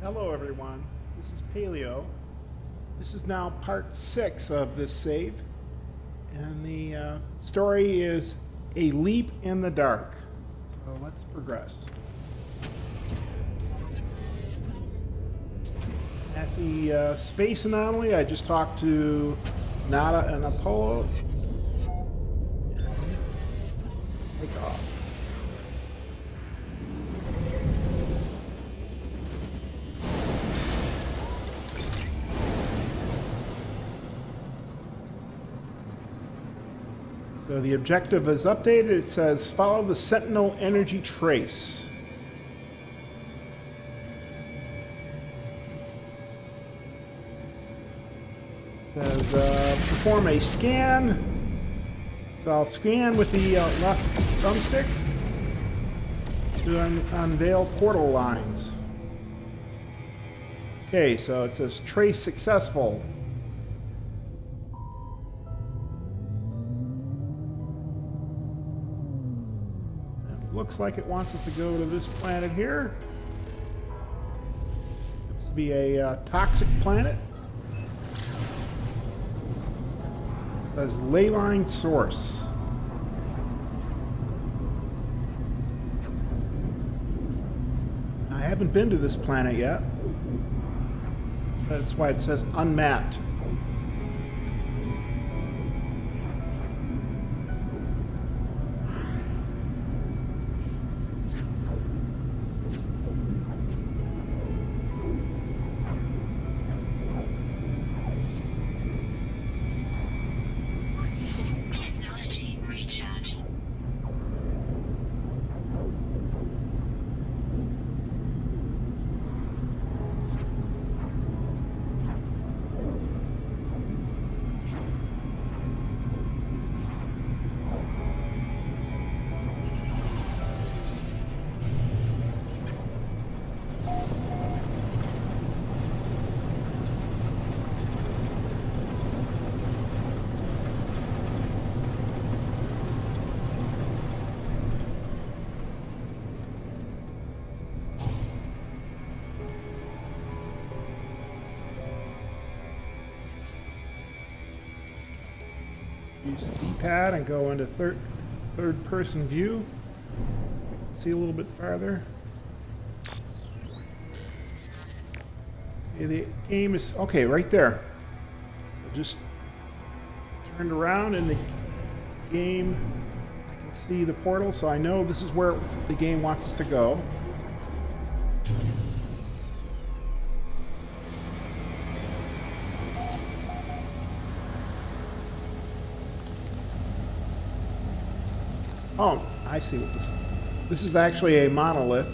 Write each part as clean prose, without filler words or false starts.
Hello everyone, this is Paleo. This is now part 6 of this save, and the story is A Leap in the Dark. So let's progress. At the space anomaly, I just talked to Nada and Polo. Take off. So the objective is updated. It says follow the Sentinel energy trace. It says perform a scan. So I'll scan with the left thumbstick to unveil portal lines. Okay, so it says trace successful. Looks like it wants us to go to this planet here. Looks to be a toxic planet. It says leyline source. I haven't been to this planet yet. So that's why it says unmapped. Use the D-pad and go into third person view so we can see a little bit farther. Okay, the game is okay right there. So just turned around in the game. I can see the portal, so I know this is where the game wants us to go. Oh, I see what this is. This is actually a monolith.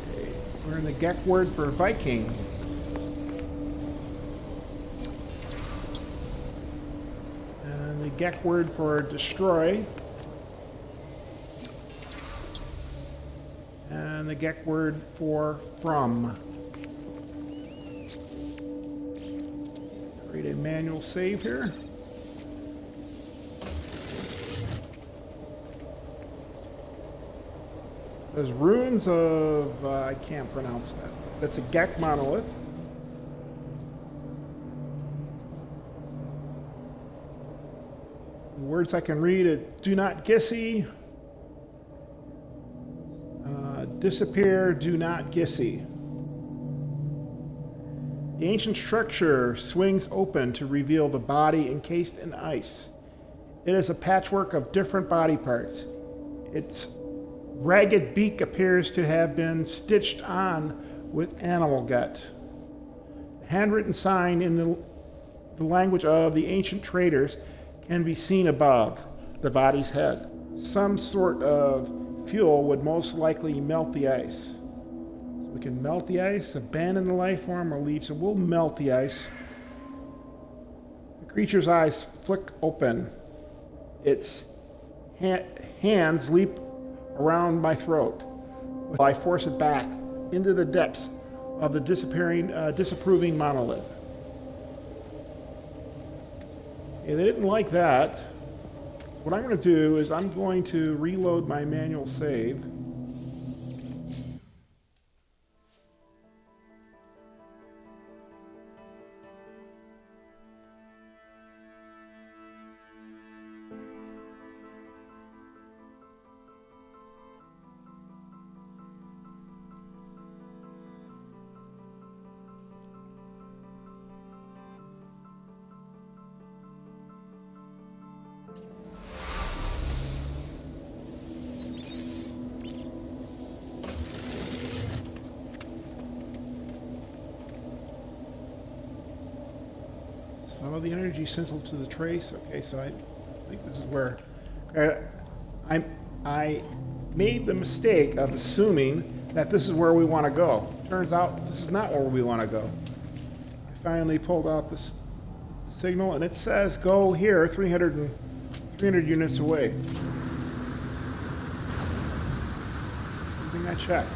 Okay, we're in the Gek word for Viking. And the Gek word for destroy. And the Gek word for from. Create a manual save here. There's ruins of, I can't pronounce that. That's a Gek monolith. The words I can read are do not gissy. Disappear, do not gissy. The ancient structure swings open to reveal the body encased in ice. It is a patchwork of different body parts. Its ragged beak appears to have been stitched on with animal gut. The handwritten sign in the language of the ancient traders can be seen above the body's head. Some sort of fuel would most likely melt the ice. We can melt the ice, abandon the life form, or leave. So we'll melt the ice. The creature's eyes flick open. Its hands leap around my throat. I force it back into the depths of the disapproving monolith. Okay, they didn't like that. What I'm going to do is I'm going to reload my manual save. Follow the energy sentinel to the trace. Okay, so I think this is where I made the mistake of assuming that this is where we want to go. Turns out this is not where we want to go. I finally pulled out this signal, and it says go here, 300 units away. Something I checked.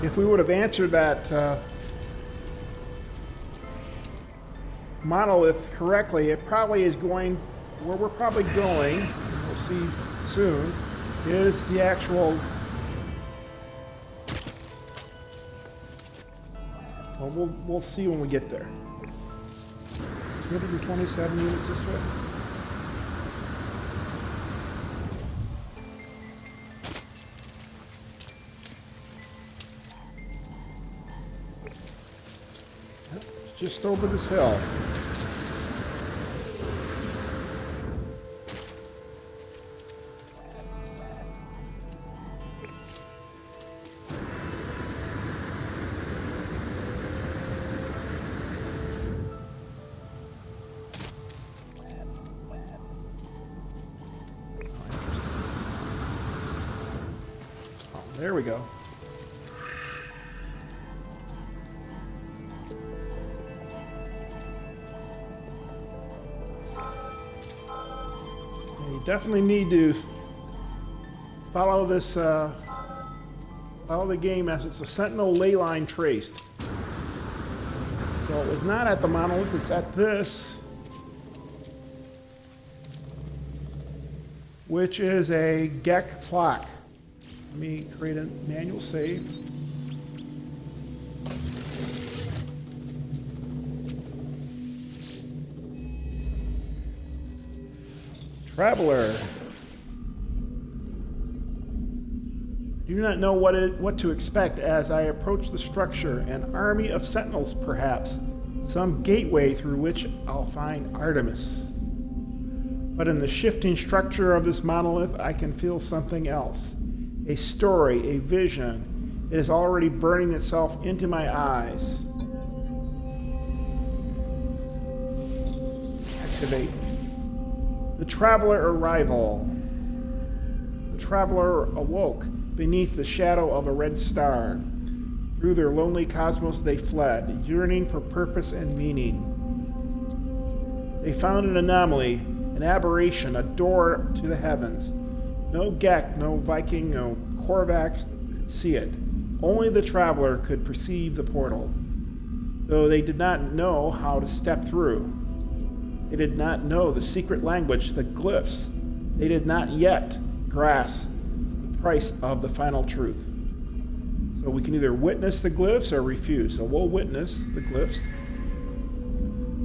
If we would have answered that monolith correctly, it probably is going where we're probably going. We'll see soon. Is the actual. Well, we'll see when we get there. 227 units this way. Just over this hill. Oh, there we go. Definitely need to follow this, follow the game as it's a Sentinel ley line traced. So it was not at the monolith, it's at this, which is a Gek plaque. Let me create a manual save. Traveler. I do not know what to expect as I approach the structure. An army of sentinels, perhaps. Some gateway through which I'll find Artemis. But in the shifting structure of this monolith, I can feel something else. A story, a vision. It is already burning itself into my eyes. Activate. The traveler arrival. The traveler awoke beneath the shadow of a red star. Through their lonely cosmos they fled, yearning for purpose and meaning. They found an anomaly, an aberration, a door to the heavens. No Gek, no Viking, no Korvax could see it. Only the traveler could perceive the portal, though they did not know how to step through. They did not know the secret language, the glyphs. They did not yet grasp the price of the final truth. So we can either witness the glyphs or refuse. So we'll witness the glyphs.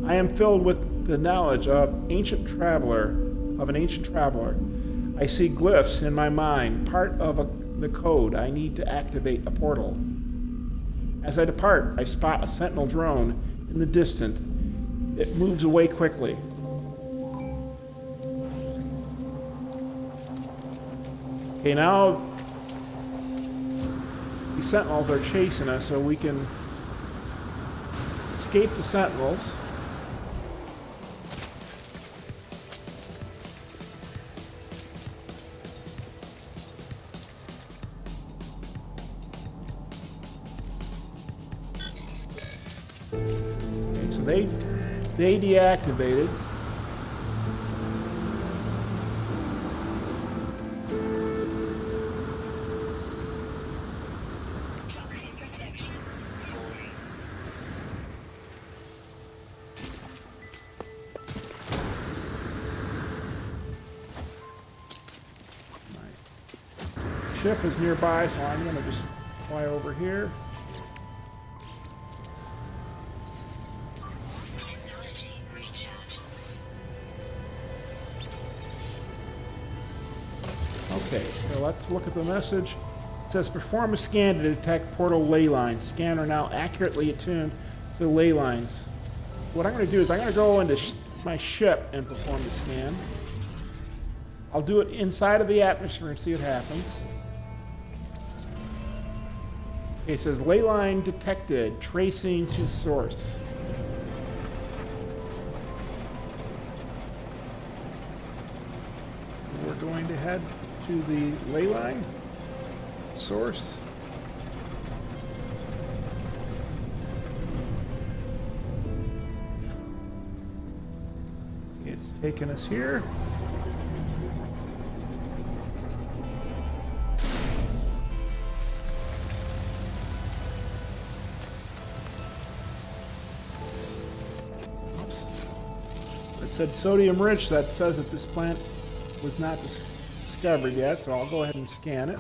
I am filled with the knowledge of an ancient traveler. I see glyphs in my mind, part of the code. I need to activate a portal. As I depart, I spot a sentinel drone in the distance. It moves away quickly. Okay, now the sentinels are chasing us, so we can escape the sentinels. Okay, so they deactivated. ship is nearby, so I'm going to just fly over here. Okay, so let's look at the message. It says, perform a scan to detect portal ley lines. Scanner now accurately attuned to the ley lines. What I'm going to do is I'm going to go into my ship and perform the scan. I'll do it inside of the atmosphere and see what happens. Okay, it says ley line detected, tracing to source. We're going to head to the ley line source. It's taken us here. It said sodium rich. That says that this plant was not discovered yet, so I'll go ahead and scan it.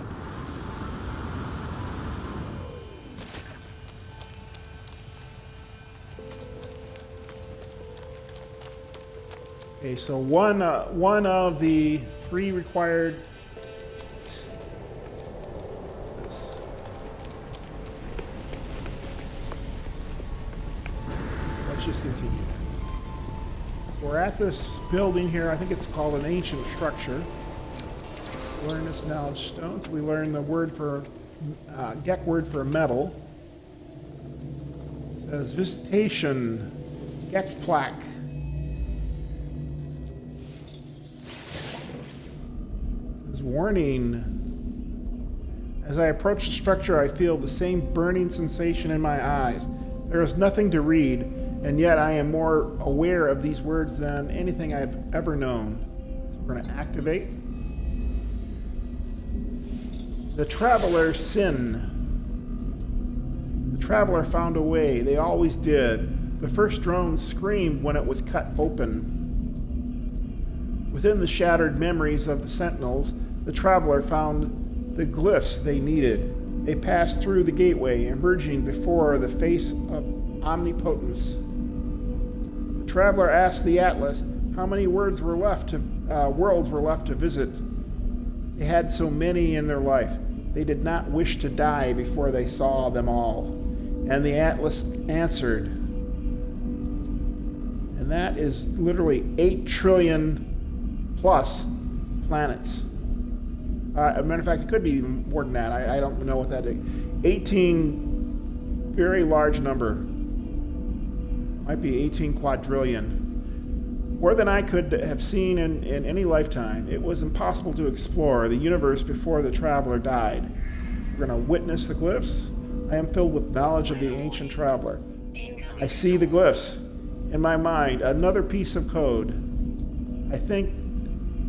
Okay, so one of the 3 required. Let's just continue. We're at this building here. I think it's called an ancient structure. Learn this knowledge stone. So we learn the word for Gek word for metal. It says visitation, Gek plaque. It says warning. As I approach the structure, I feel the same burning sensation in my eyes. There is nothing to read, and yet I am more aware of these words than anything I've ever known. So we're going to activate. The traveler's sin. The traveler found a way. They always did. The first drone screamed when it was cut open. Within the shattered memories of the Sentinels, the traveler found the glyphs they needed. They passed through the gateway, emerging before the face of omnipotence. The traveler asked the Atlas how many worlds were left to visit. They had so many in their life. They did not wish to die before they saw them all. And the Atlas answered. And that is literally 8 trillion plus planets. As a matter of fact, it could be even more than that. I don't know what that is. 18, very large number. Might be 18 quadrillion. More than I could have seen in any lifetime. It was impossible to explore the universe before the traveler died. We're going to witness the glyphs. I am filled with knowledge of the ancient traveler. I see the glyphs in my mind, another piece of code. I think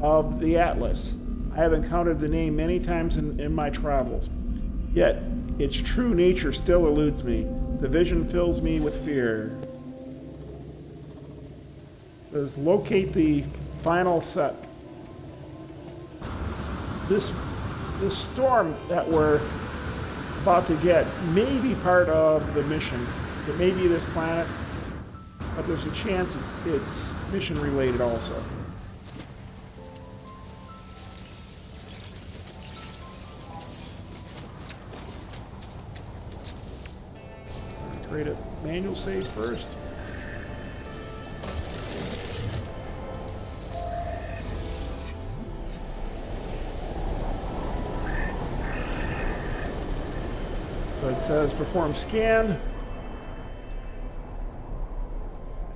of the Atlas. I have encountered the name many times in my travels. Yet, its true nature still eludes me. The vision fills me with fear. It says, locate the final set. This storm that we're about to get may be part of the mission. It may be this planet, but there's a chance it's mission related also. Create a manual save first. So it says perform scan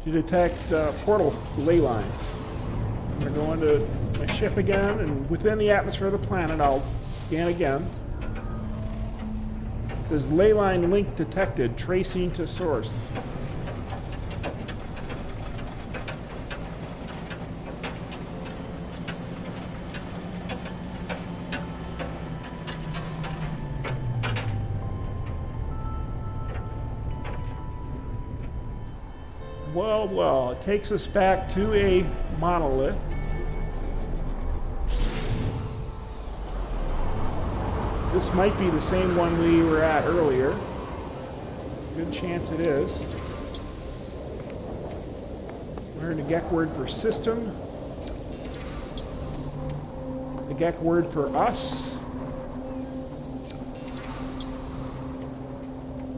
to detect portal ley lines. I'm going to go into my ship again, and within the atmosphere of the planet, I'll scan again. It says ley line link detected, tracing to source. Well, it takes us back to a monolith. This might be the same one we were at earlier. Good chance it is. Learn the Gek word for system. The Gek word for us.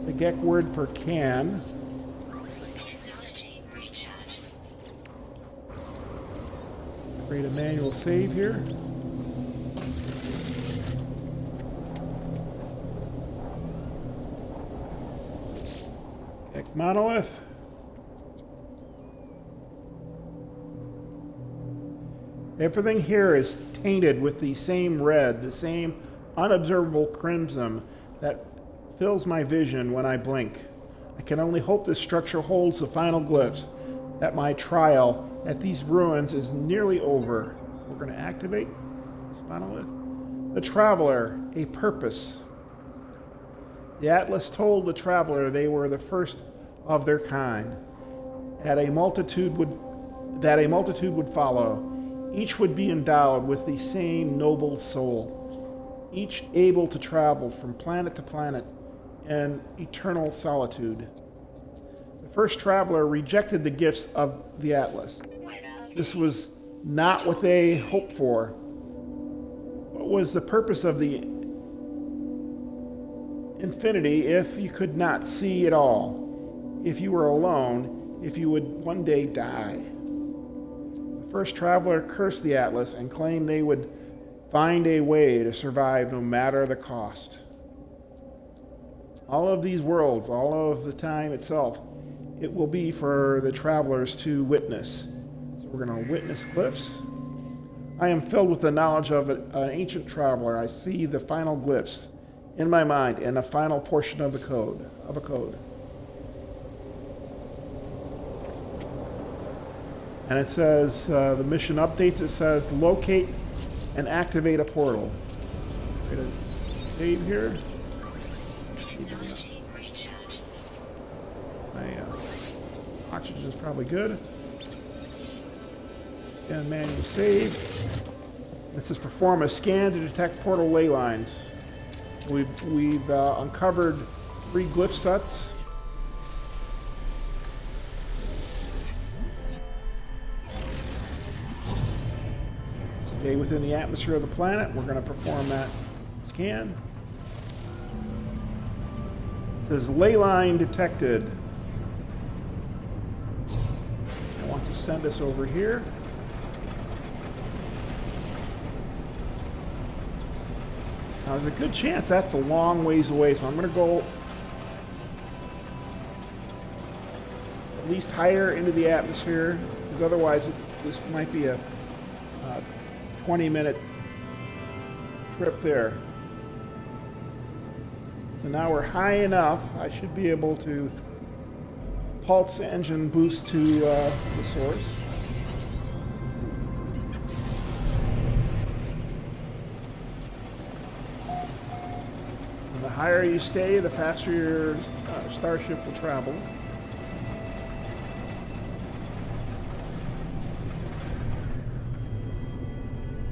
The Gek word for can. Create a manual save here. Gek monolith. Everything here is tainted with the same red, the same unobservable crimson that fills my vision when I blink. I can only hope this structure holds the final glyphs, that my trial at these ruins is nearly over. So we're going to activate this monolith. The Traveler, a purpose. The Atlas told the Traveler they were the first of their kind, that a multitude would follow. Each would be endowed with the same noble soul, each able to travel from planet to planet in eternal solitude. The first traveler rejected the gifts of the Atlas. This was not what they hoped for. What was the purpose of the infinity if you could not see it all? If you were alone, if you would one day die? The first traveler cursed the Atlas and claimed they would find a way to survive no matter the cost. All of these worlds, all of the time itself, it will be for the travelers to witness. So we're going to witness glyphs. I am filled with the knowledge of an ancient traveler. I see the final glyphs in my mind and the final portion of a code. And it says, the mission updates, it says, locate and activate a portal. Going to save here. My oxygen is probably good. And manual save. It says perform a scan to detect portal ley lines. We've uncovered 3 glyph sets. Stay within the atmosphere of the planet. We're going to perform that scan. It says ley line detected. It wants to send us over here. Now, there's a good chance that's a long ways away, so I'm going to go at least higher into the atmosphere, because otherwise this might be a 20-minute trip there. So now we're high enough, I should be able to pulse engine boost to the source. And the higher you stay, the faster your Starship will travel.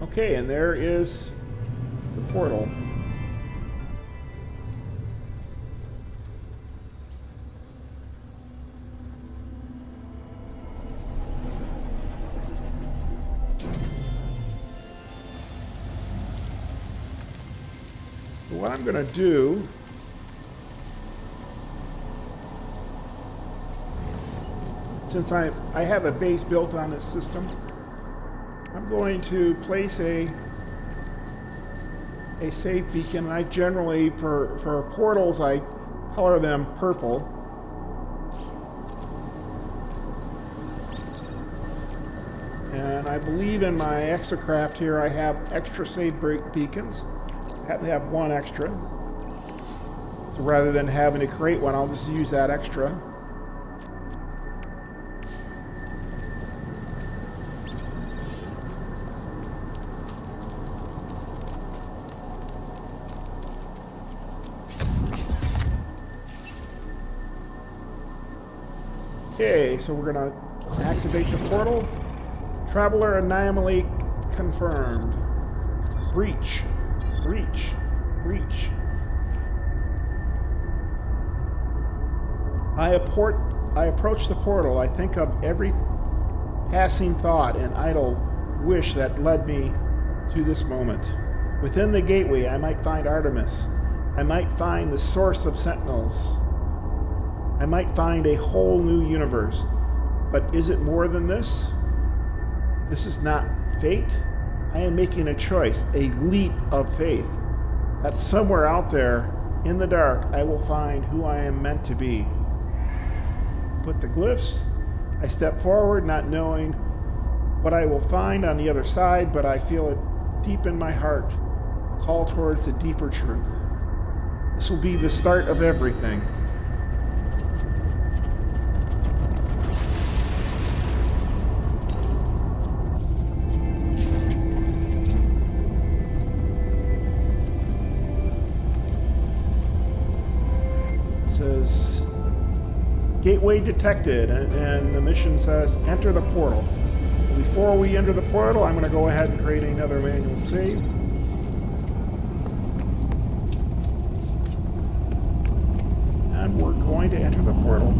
Okay, and there is the portal. So what I'm going to do since I have a base built on this system, I'm going to place a save beacon, and I generally, for portals, I color them purple. And I believe in my exocraft here I have extra save beacons. I happen to have one extra. So rather than having to create one, I'll just use that extra. Okay, so we're going to activate the portal. Traveler anomaly confirmed. Breach. Breach. I approach the portal. I think of every passing thought and idle wish that led me to this moment. Within the gateway, I might find Artemis. I might find the source of Sentinels. I might find a whole new universe. But is it more than this? This is not fate. I am making a choice, a leap of faith. That somewhere out there, in the dark, I will find who I am meant to be. Put the glyphs. I step forward, not knowing what I will find on the other side, but I feel it deep in my heart, a call towards a deeper truth. This will be the start of everything. It says, gateway detected, and the mission says, enter the portal. Before we enter the portal, I'm going to go ahead and create another manual save. And we're going to enter the portal.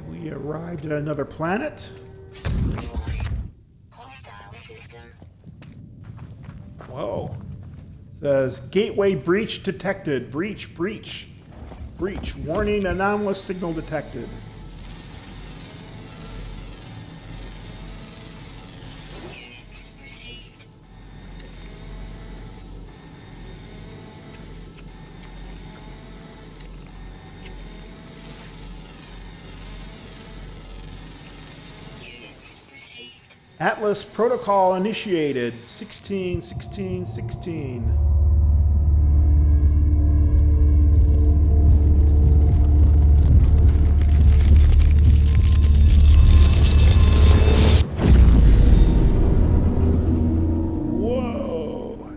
We arrived at another planet. Hostile system. Whoa. It says, gateway breach detected. Breach. Warning, anomalous signal detected. Units received. Units received. Atlas protocol initiated. 16. Whoa.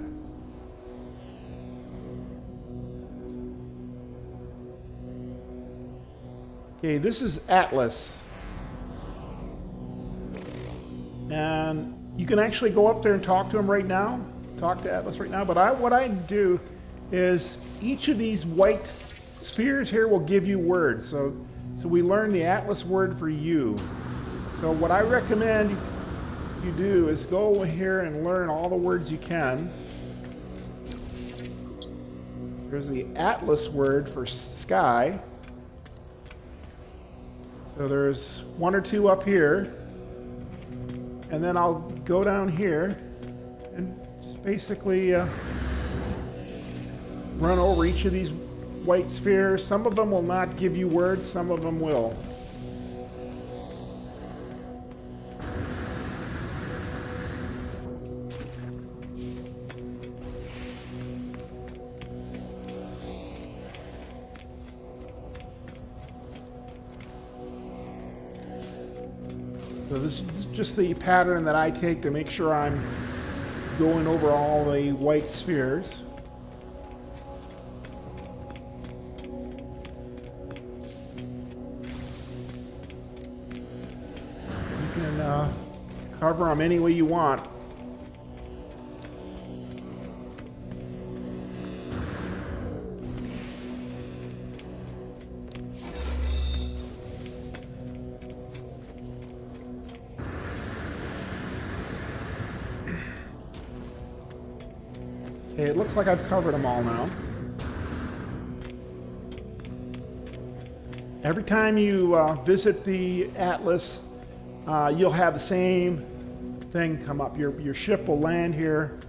Okay, this is Atlas. And you can actually go up there and talk to him right now. Talk to Atlas right now. But what I do is each of these white spheres here will give you words. So we learn the Atlas word for you. So what I recommend you do is go here and learn all the words you can. There's the Atlas word for sky. So there's one or two up here. And then I'll go down here and just basically run over each of these white spheres. Some of them will not give you words, some of them will. So this is just the pattern that I take to make sure I'm going over all the white spheres. You can cover them any way you want. Okay, it looks like I've covered them all now. Every time you visit the Atlas, you'll have the same thing come up. Your ship will land here,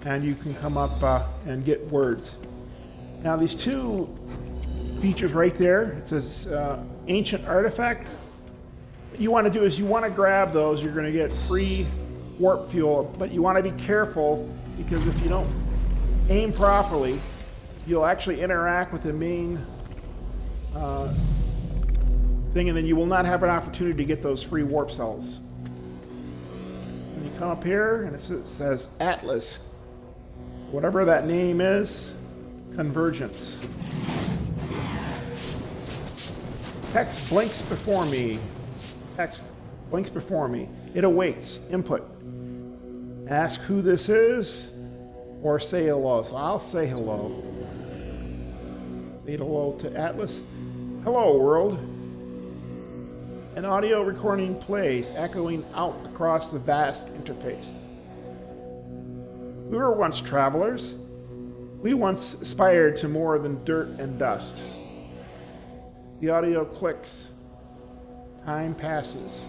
and you can come up and get words. Now, these two features right there, it says ancient artifact. What you want to do is you want to grab those. You're going to get free warp fuel, but you want to be careful because if you don't aim properly, you'll actually interact with the main thing, and then you will not have an opportunity to get those free warp cells. When you come up here, and it says Atlas, whatever that name is, convergence. Text blinks before me. Text blinks before me. It awaits input. Ask who this is, or say hello. So I'll say hello. Say hello to Atlas. Hello, world. An audio recording plays, echoing out across the vast interface. We were once travelers. We once aspired to more than dirt and dust. The audio clicks. Time passes.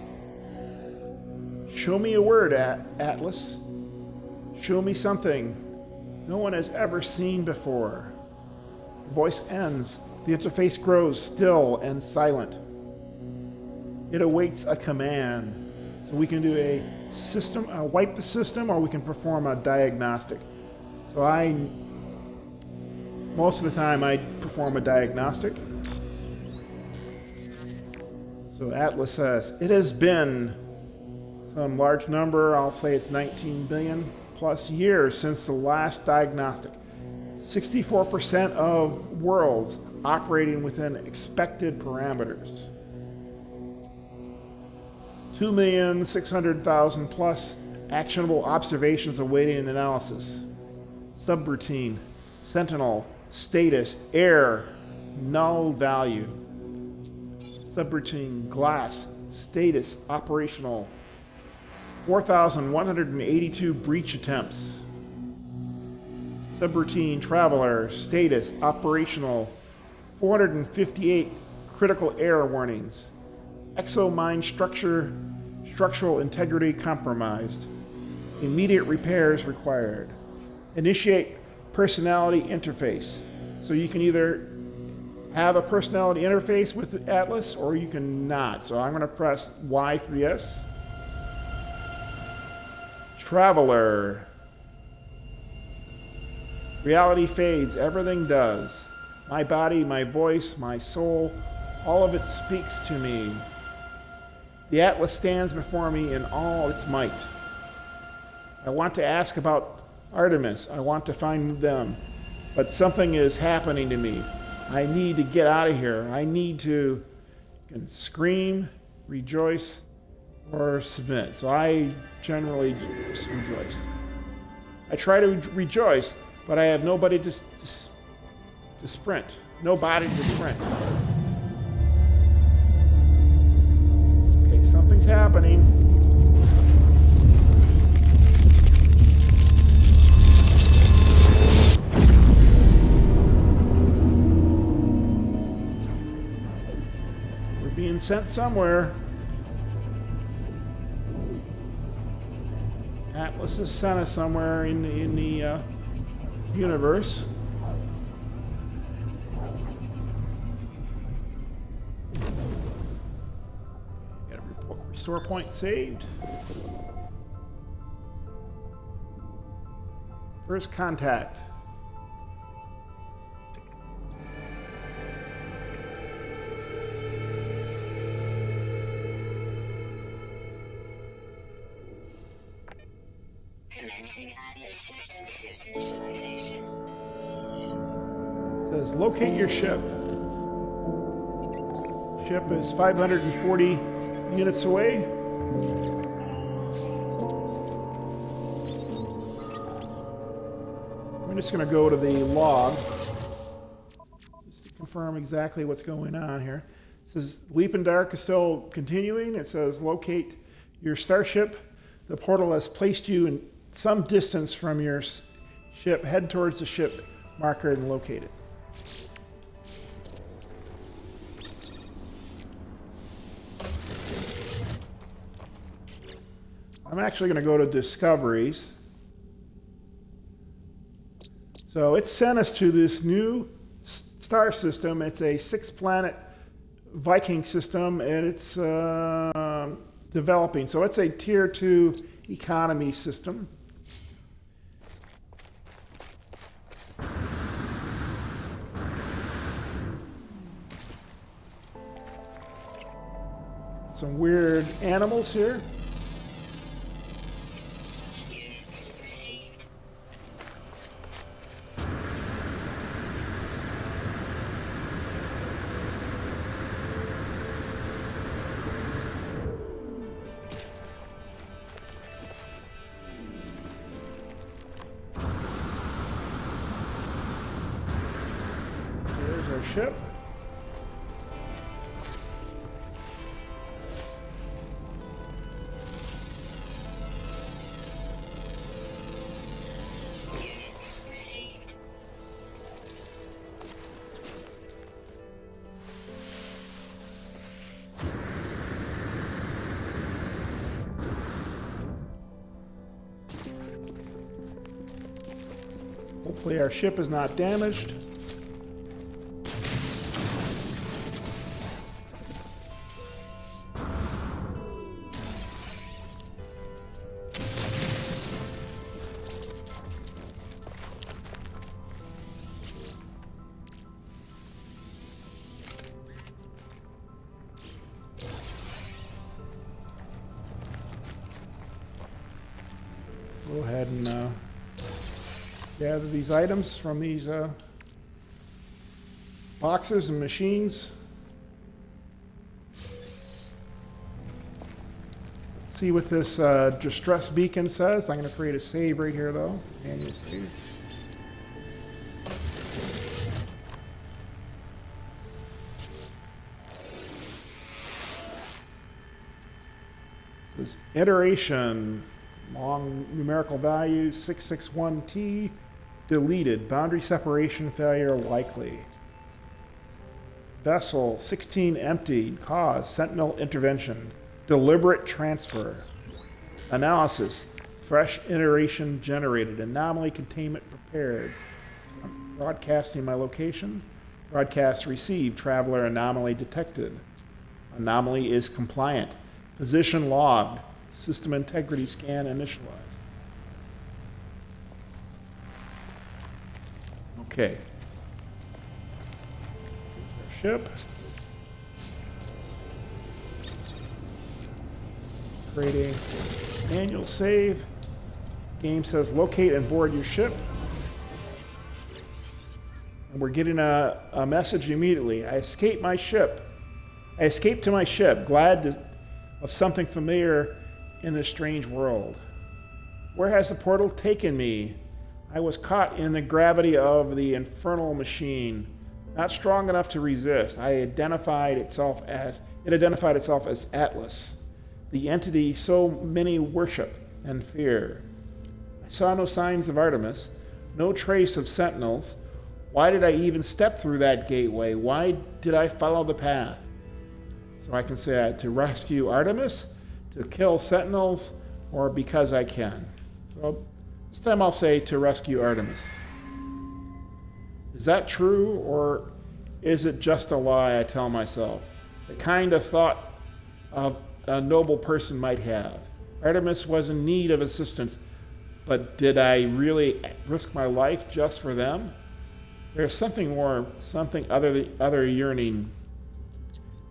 Show me a word, Atlas. Show me something no one has ever seen before. The voice ends. The interface grows still and silent. It awaits a command. So we can do a system, wipe the system, or we can perform a diagnostic. So most of the time I perform a diagnostic. So Atlas says, it has been some large number, I'll say it's 19 billion plus years since the last diagnostic. 64% of worlds operating within expected parameters. 2,600,000 plus actionable observations awaiting analysis. Subroutine, Sentinel, status, error, null value. Subroutine, glass, status, operational. 4,182 breach attempts. Subroutine, traveler, status, operational. 458 critical error warnings. Exomind structural integrity compromised. Immediate repairs required. Initiate personality interface. So you can either have a personality interface with Atlas or you can not. So I'm going to press Y for yes. Traveler. Reality fades, everything does. My body, my voice, my soul, all of it speaks to me. The Atlas stands before me in all its might. I want to ask about Artemis. I want to find them. But something is happening to me. I need to get out of here. I need to scream, rejoice, or submit. So I generally just rejoice. I try to rejoice, but I have nobody to sprint. No body to sprint. Okay, something's happening. We're being sent somewhere. Atlas has sent us somewhere in the universe. Got a restore point saved. First contact. Commencing Atlas system suit initialization. Says locate your ship. Ship is 540 units away. I'm just going to go to the log just to confirm exactly what's going on here. It says Leap and Dark is still continuing. It says locate your starship. The portal has placed you in some distance from your ship. Head towards the ship marker and locate it. I'm actually going to go to Discoveries. So it sent us to this new star system. It's a 6-planet Viking system, and it's developing. So it's a tier 2 economy system. Some weird animals here. There's our ship. Hopefully our ship is not damaged. Go ahead and gather these items from these boxes and machines. Let's see what this distress beacon says. I'm going to create a save right here, though. Manual save. This is iteration. Long numerical value 661T. Deleted. Boundary separation failure likely. Vessel 16 emptied. Cause Sentinel intervention. Deliberate transfer. Analysis. Fresh iteration generated. Anomaly containment prepared. I'm broadcasting my location. Broadcast received. Traveler anomaly detected. Anomaly is compliant. Position logged. System integrity scan initialized. Okay. Here's our ship. Creating manual save. Game says locate and board your ship. And we're getting a message immediately. I escaped my ship. I escaped to my ship, glad of something familiar in this strange world. Where has the portal taken me? I was caught in the gravity of the infernal machine, not strong enough to resist. It identified itself as Atlas, the entity so many worship and fear. I saw no signs of Artemis, no trace of Sentinels. Why did I even step through that gateway? Why did I follow the path? So I can say to rescue Artemis, to kill Sentinels, or because I can. So this time I'll say to rescue Artemis. Is that true, or is it just a lie I tell myself? The kind of thought a noble person might have. Artemis was in need of assistance, but did I really risk my life just for them? There's something more, something other yearning.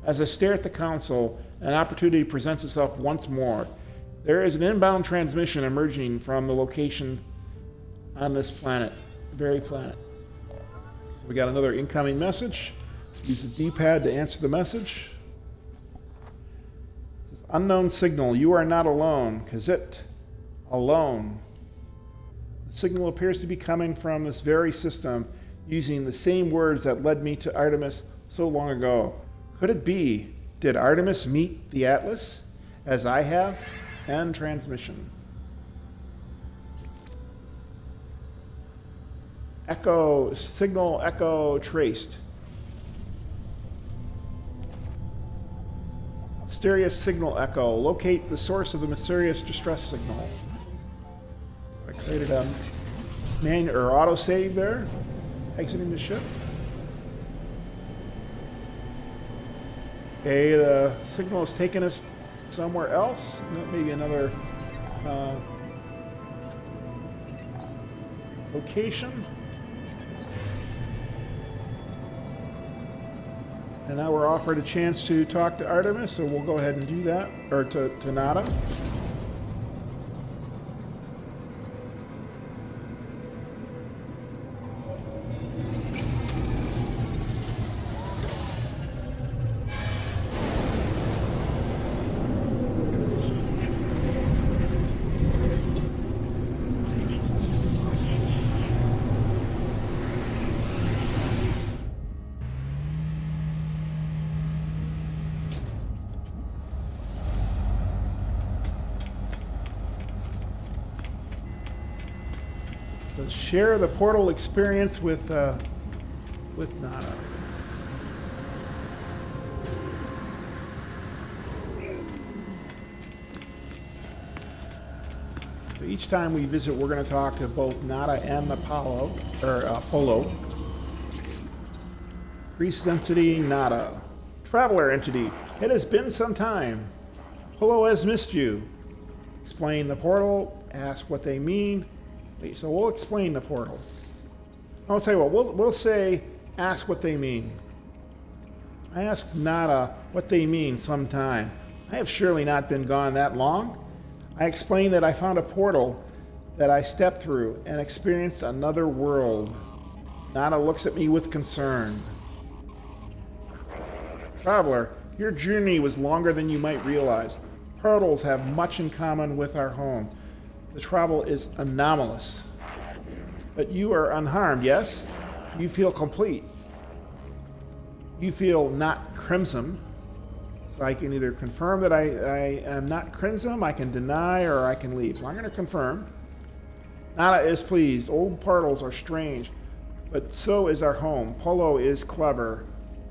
As I stare at the console, an opportunity presents itself once more. There is an inbound transmission emerging from the location on this planet, the very planet. So we got another incoming message. Use the D-pad to answer the message. It says, unknown signal, you are not alone. Kazit, alone. The signal appears to be coming from this very system, using the same words that led me to Artemis so long ago. Could it be? Did Artemis meet the Atlas, as I have? End transmission. Signal echo traced. Mysterious signal echo. Locate the source of the mysterious distress signal. I created a manual or autosave there. Exiting the ship. Okay, the signal has taken us somewhere else. Maybe another location. And now we're offered a chance to talk to Artemis, so we'll go ahead and do that, or to Nada. So share the portal experience with Nada. So each time we visit, we're going to talk to both Nada and the Polo. Priest entity Nada. Traveler entity. It has been some time. Polo has missed you. Explain the portal. Ask what they mean. So we'll explain the portal. I'll tell you what, we'll say, ask what they mean. I asked Nada what they mean sometime. I have surely not been gone that long. I explained that I found a portal that I stepped through and experienced another world. Nada looks at me with concern. Traveler, your journey was longer than you might realize. Portals have much in common with our home. The travel is anomalous. But you are unharmed, yes? You feel complete. You feel not crimson. So I can either confirm that I am not crimson, I can deny, or I can leave. So I'm going to confirm. Nada is pleased. Old portals are strange, but so is our home. Polo is clever.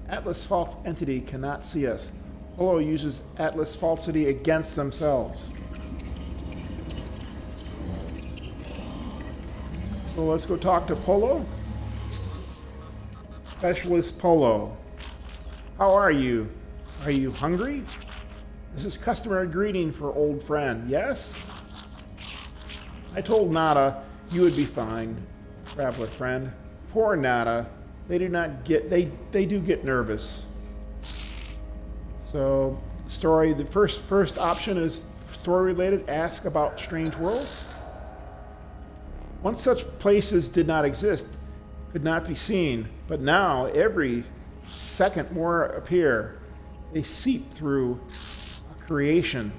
Atlas False Entity cannot see us. Polo uses Atlas Falsity against themselves. So let's go talk to Polo. Specialist Polo. How are you? Are you hungry? This is customary greeting for old friend. Yes? I told Nada you would be fine, traveler friend. Poor Nada. They do get nervous. So story, the first option is story related. Ask about strange worlds. Once such places did not exist, could not be seen, but now every second more appear. They seep through creation.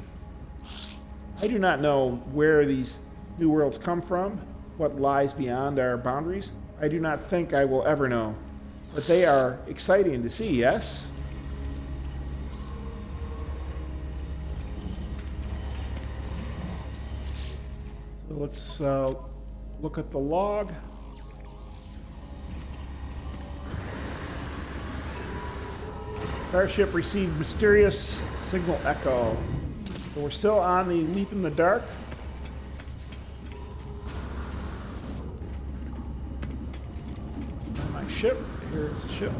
I do not know where these new worlds come from, what lies beyond our boundaries. I do not think I will ever know, but they are exciting to see, yes? So let's look at the log. Starship received mysterious signal echo. So we're still on the leap in the dark. My ship. Here's the ship.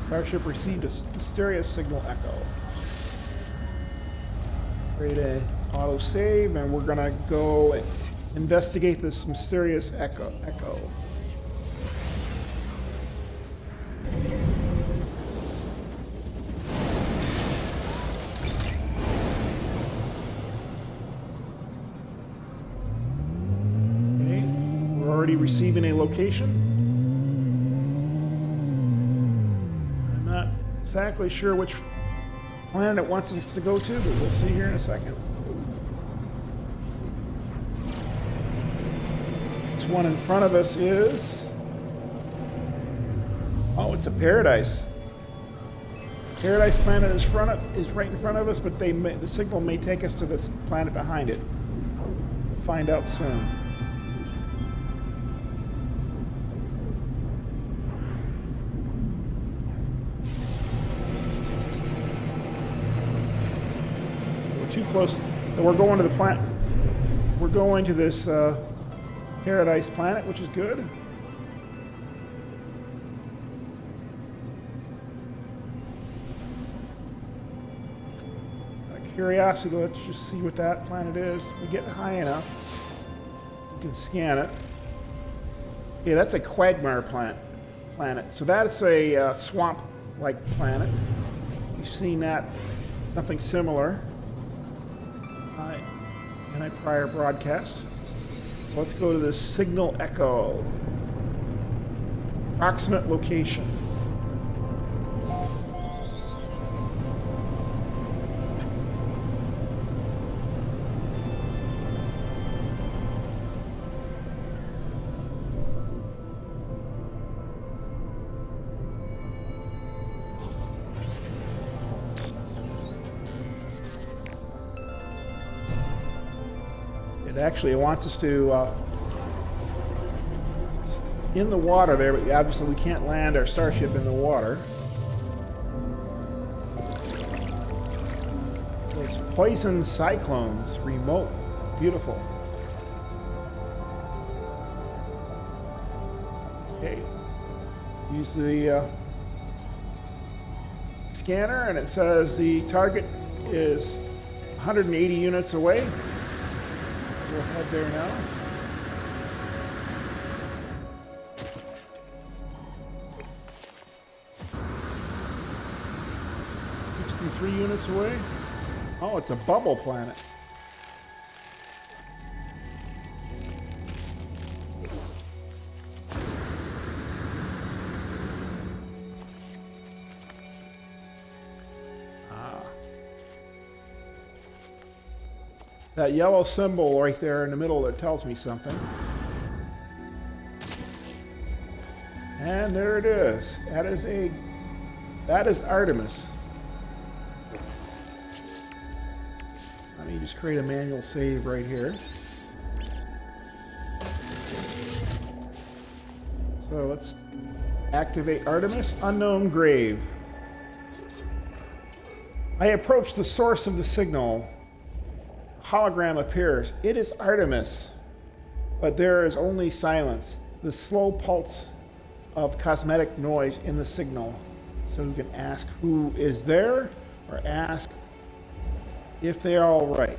Starship received a mysterious signal echo. Create a auto save, and we're gonna go investigate this mysterious echo. Okay, we're already receiving a location. I'm not exactly sure which planet it wants us to go to, but we'll see here in a second. This one in front of us is... oh, it's a paradise. Paradise planet is right in front of us, but the signal may take us to this planet behind it. We'll find out soon. Too close. And we're going to the planet. We're going to this paradise planet, which is good. curiosity, let's just see what that planet is. If we get high enough, we can scan it. Yeah, that's a quagmire planet. So that's a swamp-like planet. We've seen that, something similar in a prior broadcast. Let's go to the signal echo. Approximate location. Actually, it wants us to it's in the water there, but obviously we can't land our Starship in the water. Those poison cyclones, remote, beautiful. Okay, use the scanner, and it says the target is 180 units away. We'll head there now. $63 units away. Oh, it's a bubble planet. That yellow symbol right there in the middle that tells me something. And there it is. That is Artemis. Let me just create a manual save right here. So let's activate Artemis, unknown grave. I approach the source of the signal. Hologram appears. It is Artemis, but there is only silence, the slow pulse of cosmetic noise in the signal. So you can ask who is there, or ask if they are all right.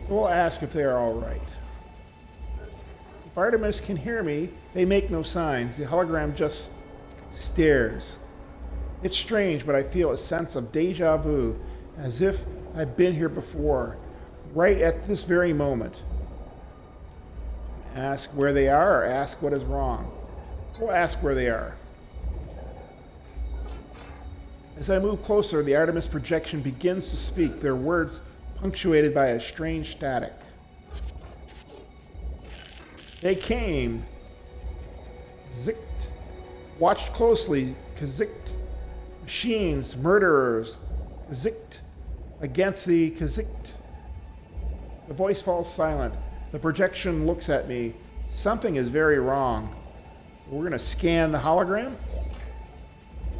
So we'll ask if they are all right. If Artemis can hear me, they make no signs. The hologram just stares. It's strange, but I feel a sense of deja vu, as if I've been here before. Right at this very moment. Ask where they are, or ask what is wrong. We'll ask where they are. As I move closer, the Artemis projection begins to speak, their words punctuated by a strange static. They came. Zikt. Watched closely. Kazikt. Machines. Murderers. Kazikt. Against the Kazikt. The voice falls silent. The projection looks at me. Something is very wrong. So we're going to scan the hologram.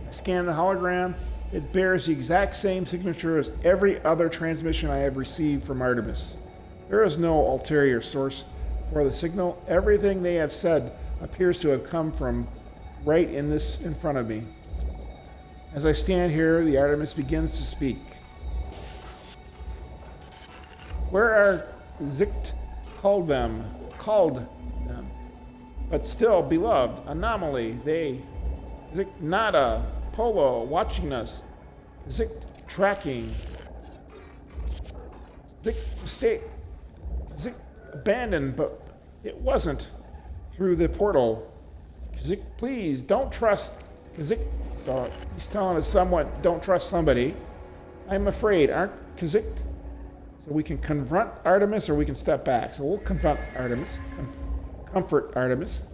I scan the hologram. It bears the exact same signature as every other transmission I have received from Artemis. There is no ulterior source for the signal. Everything they have said appears to have come from right in front of me. As I stand here, the Artemis begins to speak. Where are Zikt called them, but still beloved, anomaly, they, Zikt nada, Polo, watching us, Zikt tracking, Zikt mistake, Zikt abandoned, but it wasn't through the portal. Zikt, please, don't trust, Zikt, so he's telling us somewhat, don't trust somebody. I'm afraid, aren't Zikt? So we can confront Artemis or we can step back. So we'll confront Artemis, comfort Artemis.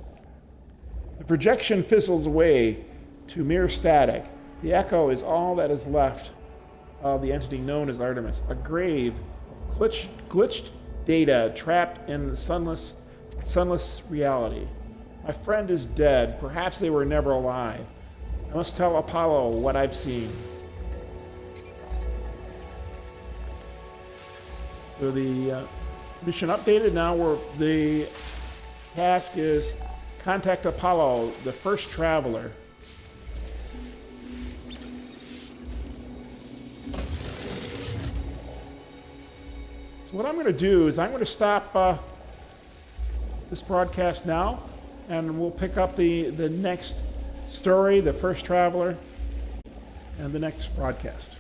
The projection fizzles away to mere static. The echo is all that is left of the entity known as Artemis, a grave of glitched data trapped in the sunless reality. My friend is dead. Perhaps they were never alive. I must tell Apollo what I've seen. So the mission updated. Now the task is contact Apollo, the first traveler. So what I'm going to do is I'm going to stop this broadcast now, and we'll pick up the next story, the first traveler, and the next broadcast.